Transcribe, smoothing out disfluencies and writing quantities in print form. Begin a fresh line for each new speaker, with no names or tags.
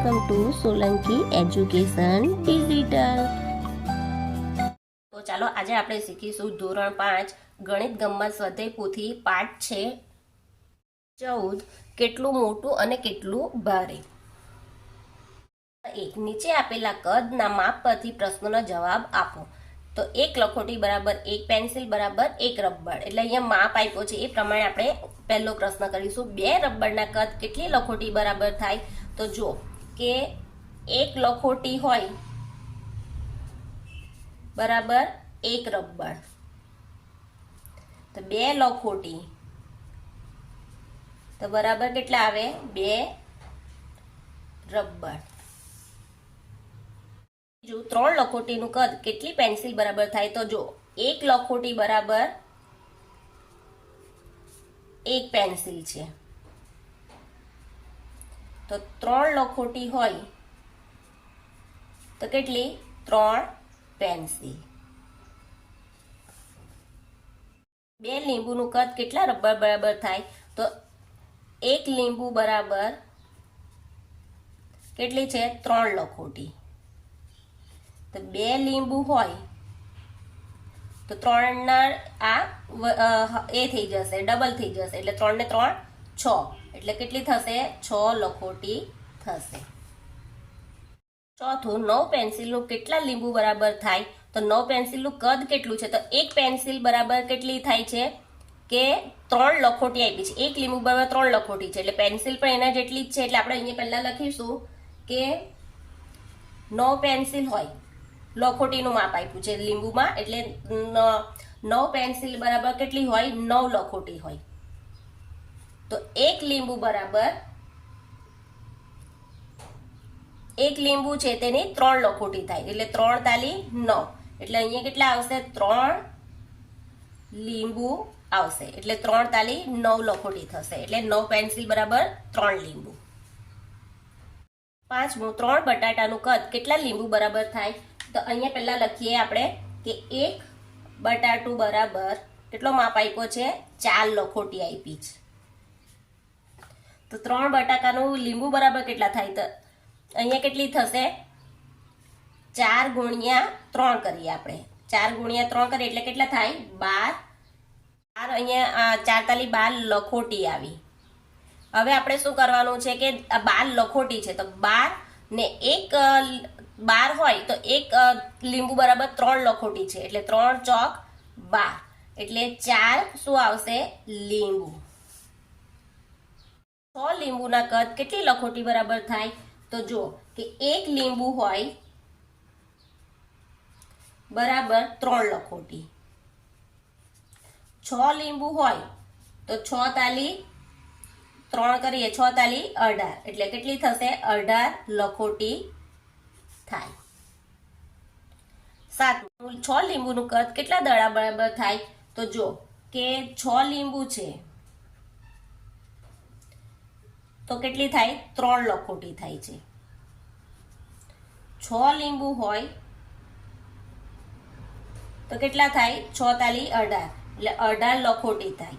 Welcome to Solanki education digital. તો ચાલો આજે આપણે શીખીશું ધોરણ 5 ગણિત ગમ્મત સ્વાધ્યાય પોથી પાઠ છે 14 કેટલું મોટું અને કેટલું ભારે। એક નીચે આપેલા કદના માપ પરથી પ્રશ્નોના જવાબ આપો। તો એક લખોટી બરાબર એક પેન્સિલ બરાબર એક રબર, એટલે અહીંયા માપ આપ્યો છે એ પ્રમાણે આપણે પહેલો પ્રશ્ન કરીશું। બે રબરના કદ કેટલી લખોટી બરાબર થાય? તો જો કે એક લખોટી હોય બરાબર એક રબર, તો બે લખોટી તો બરાબર કેટલા આવે? બે રબર। જો ત્રણ લખોટીનું કદ કેટલી પેન્સિલ બરાબર થાય? તો જો એક લખોટી બરાબર એક પેન્સિલ છે, તો ત્રણ લખોટી હોય તો કેટલી? ત્રણ પેન્સિલ। બે લીંબુનું કદ કેટલા રબર બરાબર થાય? તો એક લીંબુ બરાબર કેટલી છે? ત્રણ લખોટી। તો બે લીંબુ હોય તો ત્રણ ના આ એ થઈ જશે, ડબલ થઈ જશે, એટલે 3 ને 3 6, એટલે કેટલી થશે? 6 લખોટી થશે। ચોથું, 9 પેન્સિલનું કેટલા લીંબુ બરાબર થાય? તો 9 પેન્સિલનું કદ કેટલું છે? તો એક પેન્સિલ બરાબર કેટલી થાય છે? કે 3 લખોટી આપી છે, એક લીંબુ બરાબર 3 લખોટી છે, એટલે પેન્સિલ પણ એના જેટલી જ છે, એટલે આપણે અહીંયા પહેલા લખીશું કે 9 પેન્સિલ હોય, લખોટીનું માપ આપ્યું છે લીંબુમાં, એટલે 9 પેન્સિલ બરાબર કેટલી હોય? 9 લખોટી હોય, તો એક લીંબુ બરાબર એક લીંબુ છે તેની 3 લખોટી થાય, એટલે 3 તાલી 9, એટલે અહીંયા કેટલા આવશે? 3 લીંબુ આવશે, એટલે 3 તાલી 9 લખોટી થશે, એટલે 9 પેન્સિલ બરાબર 3 લીંબુ। પાંચમું, 3 બટાટાનું કદ કેટલા લીંબુ બરાબર થાય? તો અહીંયા પહેલા લખીએ આપણે કે એક બટાટું બરાબર કેટલો માપ આપ્યો છે? 4 લખોટી આપી છે, તો 3 બટાકાનું લીંબુ બરાબર કેટલા થાય? તો અહીંયા કેટલી થશે? 4 ગુણ્યા 3 કરીએ આપણે, 4 ગુણ્યા 3 કરીએ એટલે કેટલા થાય? 12। અહીંયા 4 તાલી 12 લખોટી આવી। હવે આપણે શું કરવાનું છે કે 12 લખોટી છે, તો 12 ને એક 12 હોય તો એક લીંબુ બરાબર 3 લખોટી છે, એટલે 3 ચોક 12, એટલે 4 શું આવશે? લીંબુ। 6 લીંબુના કદ કેટલી લખોટી બરાબર થાય? તો જો કે એક લીંબુ હોય બરાબર 3 લખોટી, 6 લીંબુ હોય તો 6 તાલી 3 કરીએ, 6 તાલી 18, એટલે કેટલી થશે? 18 લખોટી થાય। 7, 6 લીંબુનું કદ કેટલા દડા બરાબર થાય? તો જો કે 6 લીંબુ છે તો કેટલી થાય? 3 લખોટી થાય છે, 6 લીંબુ હોય તો કેટલા થાય? 6 તાલી 18, એટલે 18 લખોટી થાય।